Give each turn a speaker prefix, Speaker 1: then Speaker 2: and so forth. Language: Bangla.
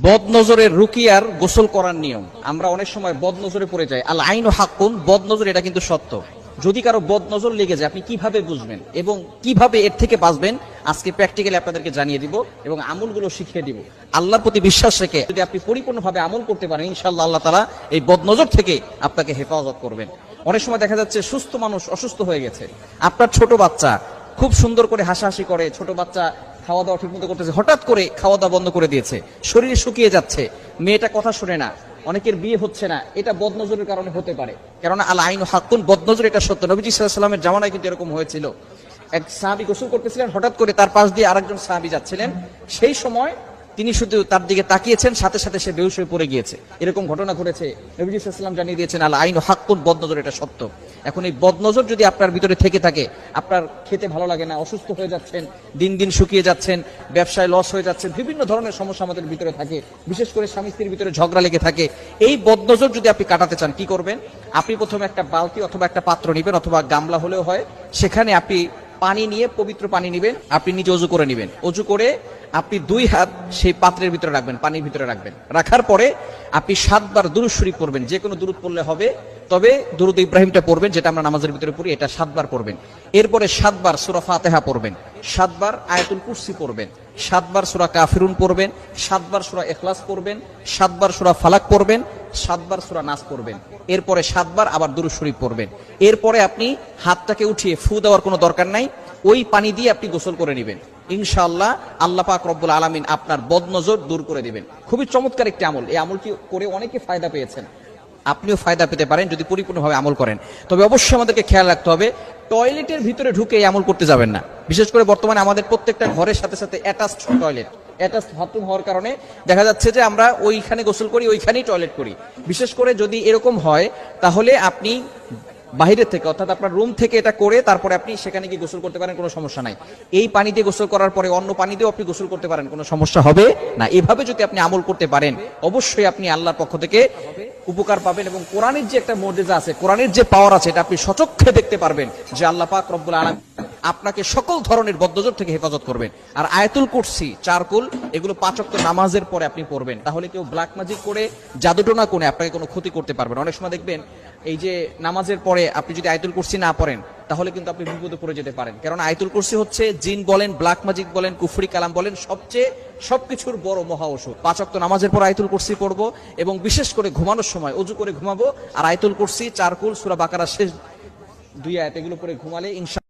Speaker 1: বদনজরের রুকিয়ার গোসল করার নিয়ম। আমরা অনেক সময় বদনজরে পড়ে যাই। আল আইনু হাক্কুন, বদনজর এটা কিন্তু সত্য। যদি কারো বদনজর লেগে যায় আপনি কিভাবে বুঝবেন এবং কিভাবে এর থেকে বাঁচবেন আজকে প্র্যাকটিক্যালি আপনাদেরকে জানিয়ে দিব এবং আমলগুলো শিখিয়ে দিব। আল্লাহর প্রতি বিশ্বাস রেখে যদি আপনি পরিপূর্ণভাবে আমল করতে পারেন ইনশাআল্লাহ আল্লাহ তাআলা এই বদনজর থেকে আপনাকে হেফাজত করবেন। অনেক সময় দেখা যাচ্ছে সুস্থ মানুষ অসুস্থ হয়ে গেছে, আপনার ছোট বাচ্চা খুব সুন্দর করে হাসাহাসি করে, ছোট বাচ্চা খাওয়া দাওয়া ঠিক মতো করতেছে, হঠাৎ করে খাওয়া দাওয়া বন্ধ করে দিয়েছে, শরীরে শুকিয়ে যাচ্ছে, মেয়েটা কথা শুনে না, অনেকের বিয়ে হচ্ছে না, এটা বদনজরের কারণে হতে পারে। কেননা আল আইনু হাক্কুন, বদনজর এটা সত্য। নবীজি সাল্লাল্লাহু আলাইহি ওয়াসাল্লামের জামানায় কিন্তু এরকম হয়েছিল। এক সাহাবী গোসল করতেছিলেন, হঠাৎ করে তার পাশ দিয়ে আরেকজন সাহাবী যাচ্ছিলেন, সেই সময় তিনি শুধু তার দিকে তাকিয়েছেন, সাথে সাথে সে বেহুশ হয়ে পড়ে গিয়েছে। এরকম ঘটনা ঘটেছে। নবীজি সাল্লাল্লাহু আলাইহি ওয়াসাল্লাম জানিয়ে দিয়েছেন আল আইনু হাক্কুন, বদনজর এটা সত্য। এখন এই বদনজর যদি আপনার ভিতরে থেকে থাকে, আপনার খেতে ভালো লাগে না, অসুস্থ হয়ে যাচ্ছেন, দিন দিন শুকিয়ে যাচ্ছেন, ব্যবসায় লস হয়ে যাচ্ছে, বিভিন্ন ধরনের সমস্যা আমাদের ভিতরে থাকে, বিশেষ করে স্বামী স্ত্রীর ভিতরে ঝগড়া লেগে থাকে, এই বদনজর যদি আপনি কাটাতে চান কি করবেন? আপনি প্রথমে একটা বালতি অথবা একটা পাত্র নেবেন, অথবা গামলা হলেও হয়, সেখানে আপনি পানি নিয়ে, পবিত্র পানি নেবেন, আপনি নিজে অজু করে নেবেন। অজু করে আপনি 2 হাত সেই পাত্রের ভিতরে রাখবেন, পানির ভিতরে রাখবেন। রাখার পরে আপনি 7 বার দুরূদ শরীফ পড়বেন, যে কোনো দুরূদ পড়লে হবে, তবে দুরূদ ইব্রাহিমটা পড়বেন, যেটা আমরা নামাজের ভিতরে পড়ি, এটা 7 বার পড়বেন। এরপরে 7 বার সূরা ফাতিহা পড়বেন, 7 বার আয়াতুল কুরসি পড়বেন, 7 বার সূরা কাফিরুন পড়বেন, 7 বার সূরা ইখলাস পড়বেন, 7 বার সূরা ফালাক পড়বেন, 7 বার সূরা নাস পড়বেন। এরপরে 7 বার আবার দুরূদ শরীফ পড়বেন। এরপরে আপনি হাতটাকে উঠিয়ে ফু দেওয়ার কোনো দরকার নাই, ওই পানি দিয়ে আপনি গোসল করে নেবেন। ইনশাআল্লাহ আল্লাহ পাক রব্বুল আলামিন আপনার বদনজর দূর করে দিবেন। খুবই চমৎকার একটি আমল। এই আমলটি করে অনেকে ফায়দা পেয়েছেন, আপনিও ফায়দা পেতে পারেন যদি পরিপূর্ণভাবে আমল করেন। তবে অবশ্যই আমাদেরকে খেয়াল রাখতে হবে, টয়লেটের ভিতরে ঢুকে এই আমল করতে যাবেন না। বিশেষ করে বর্তমানে আমাদের প্রত্যেকটা ঘরের সাথে সাথে অ্যাটাচড টয়লেট, অ্যাটাচড বাথরুম হওয়ার কারণে দেখা যাচ্ছে যে আমরা ওইখানে গোসল করি, ওইখানেই টয়লেট করি। বিশেষ করে যদি এরকম হয়, তাহলে আপনি বাহিরের থেকে, অর্থাৎ আপনার রুম থেকে এটা করে তারপরে আপনি সেখানে গিয়ে গোসল করতে পারেন, কোনো সমস্যা নাই। এই পানি দিয়ে গোসল করার পরে অন্য পানি দিয়েও আপনি গোসল করতে পারেন, কোনো সমস্যা হবে না। এভাবে যদি আপনি আমল করতে পারেন অবশ্যই আপনি আল্লাহর পক্ষ থেকে উপকার পাবেন এবং কোরআনের যে একটা মুজিজা আছে, কোরআনের যে পাওয়ার আছে, এটা আপনি সচক্ষে দেখতে পারবেন যে আল্লাহ পাক রব্বুল আলামিন আপনাকে সকল ধরনের বদনজর থেকে হেফাজত করবেন। আর আয়াতুল কুরসি, চারকুল, এগুলো 5 ওয়াক্ত নামাজের পরে আপনি পড়বেন। তাহলে কেউ ব্ল্যাক ম্যাজিক করে, জাদুটোনা করে আপনাকে কোনো ক্ষতি করতে পারবেন। অনেক সময় দেখবেন এই যে নামাজের পরে আপনি যদি আয়াতুল কুরসি না পড়েন তাহলে কিন্তু আপনি বিপদে পড়ে যেতে পারেন। কারণ আয়াতুল কুরসি হচ্ছে জিন বলেন, ব্ল্যাক ম্যাজিক বলেন, কুফরি কালাম বলেন, সবকিছুর বড় মহা ওষুধ। 5 ওয়াক্ত নামাজের পর আয়াতুল কুরসি পড়বো এবং বিশেষ করে ঘুমানোর সময় অজু করে ঘুমাবো আর আয়াতুল কুরসি, চারকুল, সূরা বাকারা শেষ 2 আয়াত এগুলো পড়ে ঘুমালে ইনশাআল্লাহ